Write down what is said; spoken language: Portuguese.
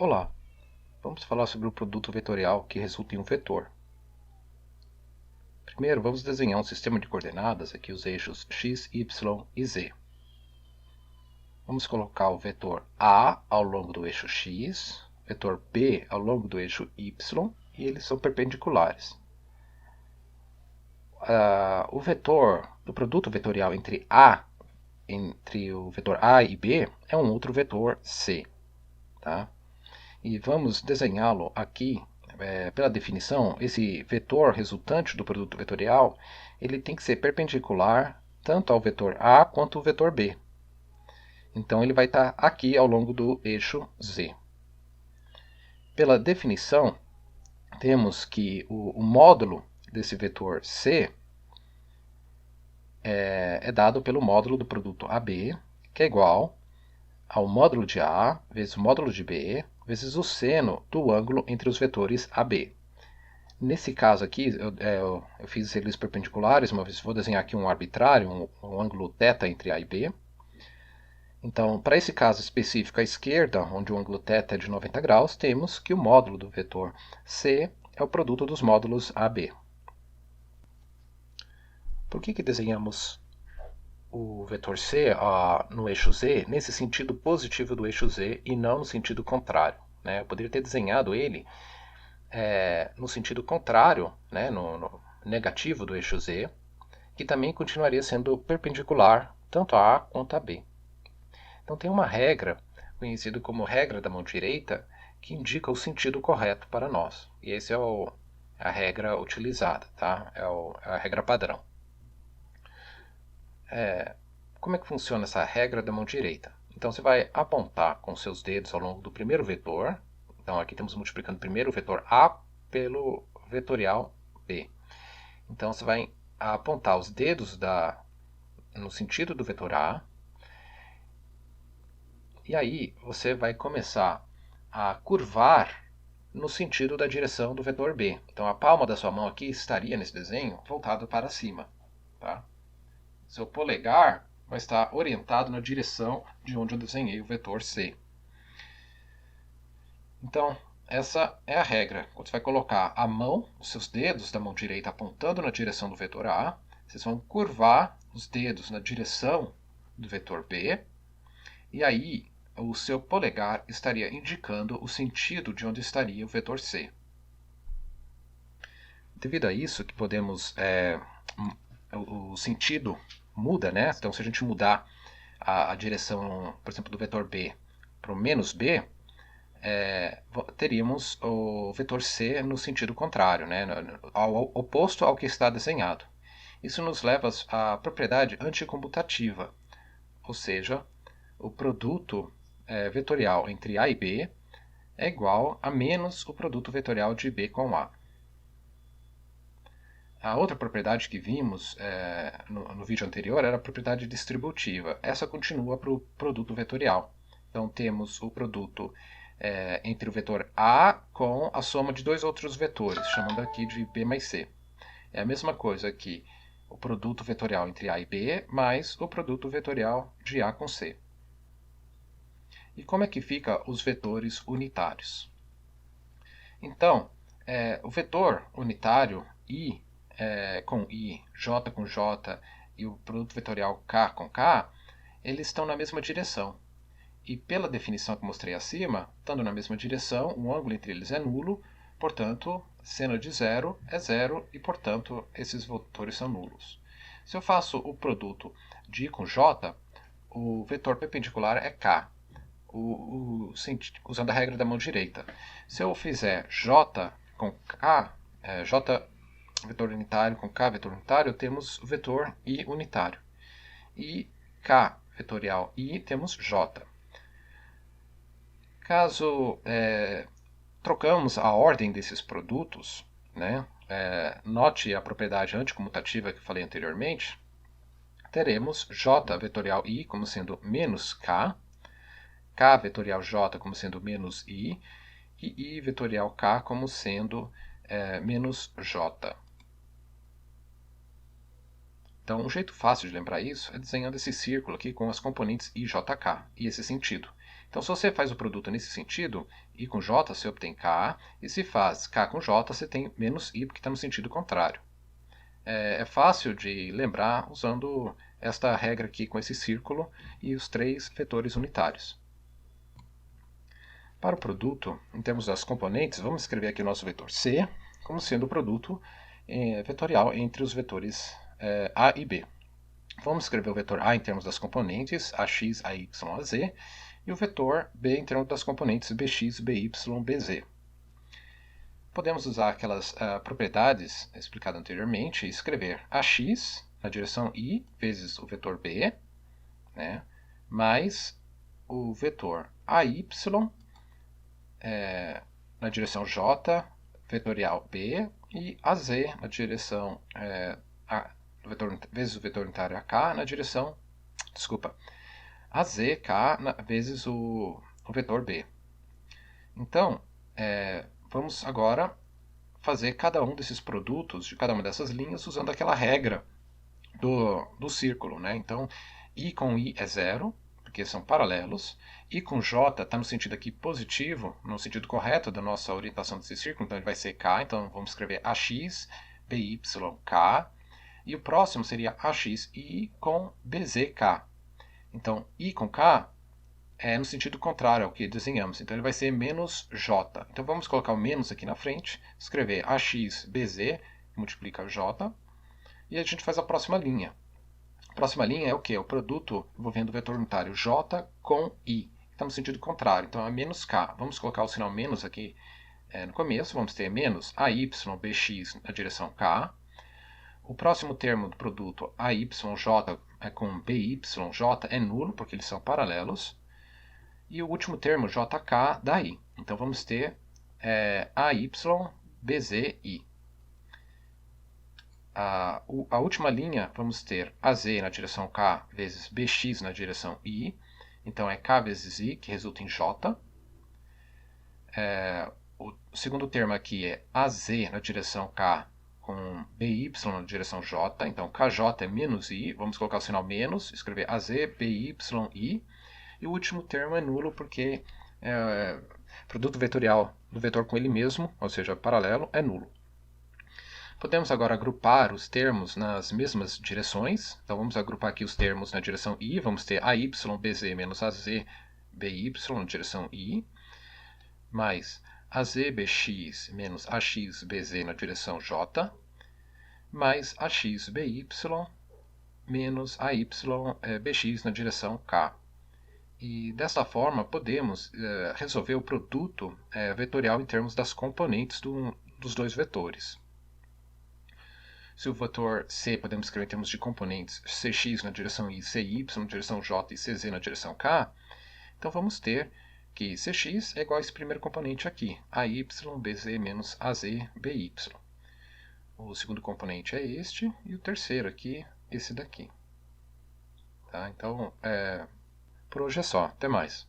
Olá, vamos falar sobre o produto vetorial que resulta em um vetor. Primeiro, vamos desenhar um sistema de coordenadas, aqui os eixos x, y e z. Vamos colocar o vetor A ao longo do eixo x, vetor B ao longo do eixo y, e eles são perpendiculares. O vetor do produto vetorial entre o vetor A e B é um outro vetor C. Tá? E vamos desenhá-lo aqui. Pela definição, esse vetor resultante do produto vetorial ele tem que ser perpendicular tanto ao vetor A quanto ao vetor B. Então ele vai estar aqui ao longo do eixo Z. Pela definição, temos que o módulo desse vetor C é dado pelo módulo do produto AB, que é igual ao módulo de A vezes o módulo de B vezes o seno do ângulo entre os vetores AB. Nesse caso aqui, eu fiz eles perpendiculares, mas vou desenhar aqui um arbitrário, um ângulo θ entre A e B. Então, para esse caso específico à esquerda, onde o ângulo θ é de 90 graus, temos que o módulo do vetor C é o produto dos módulos AB. Por que desenhamos o vetor C no eixo Z nesse sentido positivo do eixo Z e não no sentido contrário? Eu poderia ter desenhado ele no sentido contrário, no negativo do eixo Z, que também continuaria sendo perpendicular tanto a A quanto a B. Então tem uma regra, conhecida como regra da mão direita, que indica o sentido correto para nós. E essa é a regra utilizada, tá? É a regra padrão. Como é que funciona essa regra da mão direita? Então você vai apontar com seus dedos ao longo do primeiro vetor. Então aqui estamos multiplicando primeiro o vetor A pelo vetorial B. Então você vai apontar os dedos no sentido do vetor A. E aí você vai começar a curvar no sentido da direção do vetor B. Então a palma da sua mão aqui estaria nesse desenho voltado para cima. Tá? Seu polegar vai estar orientado na direção de onde eu desenhei o vetor C. Então, essa é a regra. Quando você vai colocar a mão, os seus dedos da mão direita apontando na direção do vetor A, vocês vão curvar os dedos na direção do vetor B, e aí o seu polegar estaria indicando o sentido de onde estaria o vetor C. Devido a isso, que podemos o sentido muda, né? Então, se a gente mudar a direção, por exemplo, do vetor B para o menos B, teríamos o vetor C no sentido contrário, né? Oposto ao que está desenhado. Isso nos leva à propriedade anticomutativa, ou seja, o produto vetorial entre A e B é igual a menos o produto vetorial de B com A. A outra propriedade que vimos no vídeo anterior era a propriedade distributiva. Essa continua para o produto vetorial. Então temos o produto entre o vetor A com a soma de dois outros vetores, chamando aqui de B mais C. É a mesma coisa aqui, o produto vetorial entre A e B mais o produto vetorial de A com C. E como é que fica os vetores unitários? Então, o vetor unitário I com I, J com J e o produto vetorial K com K, eles estão na mesma direção. E pela definição que mostrei acima, estando na mesma direção, o ângulo entre eles é nulo, portanto, seno de zero é zero e, portanto, esses vetores são nulos. Se eu faço o produto de I com J, o vetor perpendicular é K, usando a regra da mão direita. Se eu fizer J com K, J vetor unitário com K vetor unitário, temos o vetor I unitário. E K vetorial I temos J. Caso trocamos a ordem desses produtos, note a propriedade anticomutativa que falei anteriormente, teremos J vetorial I como sendo menos K, K vetorial J como sendo menos I, e I vetorial K como sendo menos J. Então, um jeito fácil de lembrar isso é desenhando esse círculo aqui com as componentes I, J, K, e esse sentido. Então, se você faz o produto nesse sentido, I com J você obtém K, e se faz K com J você tem menos I, porque está no sentido contrário. É fácil de lembrar usando esta regra aqui com esse círculo e os 3 vetores unitários. Para o produto, em termos das componentes, vamos escrever aqui o nosso vetor C como sendo o produto vetorial entre os vetores A e B. Vamos escrever o vetor A em termos das componentes AX, AY, AZ, e o vetor B em termos das componentes BX, BY, BZ. Podemos usar aquelas propriedades explicadas anteriormente e escrever AX na direção I vezes o vetor B, né, mais o vetor AY na direção J, vetorial B, e AZ na direção vezes o vetor unitário AK na direção, AZK vezes o vetor B. Então, vamos agora fazer cada um desses produtos de cada uma dessas linhas usando aquela regra do círculo, né? Então, I com I é zero, porque são paralelos. I com J está no sentido aqui positivo, no sentido correto da nossa orientação desse círculo, então ele vai ser K, então vamos escrever AX, BY, K. E o próximo seria AXI com BZK. Então, I com K é no sentido contrário ao que desenhamos, então ele vai ser menos J. Então vamos colocar o menos aqui na frente, escrever AX, BZ, que multiplica J, e a gente faz a próxima linha. A próxima linha é o que? O produto envolvendo o vetor unitário J com I. Está no sentido contrário, então é menos K. Vamos colocar o sinal menos aqui no começo, vamos ter menos AY, BX na direção K. O próximo termo do produto AYJ com BYJ é nulo, porque eles são paralelos. E o último termo, JK, dá I. Então vamos ter AYBZI. A última linha, vamos ter AZ na direção K vezes BX na direção I. Então é K vezes I, que resulta em J. O segundo termo aqui é AZ na direção K com BY na direção J. Então KJ é menos I. Vamos colocar o sinal menos, escrever AZ, BYI. E o último termo é nulo porque produto vetorial do vetor com ele mesmo, ou seja, paralelo, é nulo. Podemos agora agrupar os termos nas mesmas direções. Então vamos agrupar aqui os termos na direção I. Vamos ter AYBZ menos AZBY na direção I, mais AZBX menos AXBZ na direção J, mais AXBY menos AYBX na direção K. E dessa forma podemos resolver o produto vetorial em termos das componentes dos dois vetores. Se o vetor C podemos escrever em termos de componentes Cx na direção I, Cy na direção J e Cz na direção K, então vamos ter que Cx é igual a esse primeiro componente aqui, AYBZ menos AZBY. O segundo componente é este e o terceiro aqui, esse daqui. Tá? Então, por hoje é só. Até mais.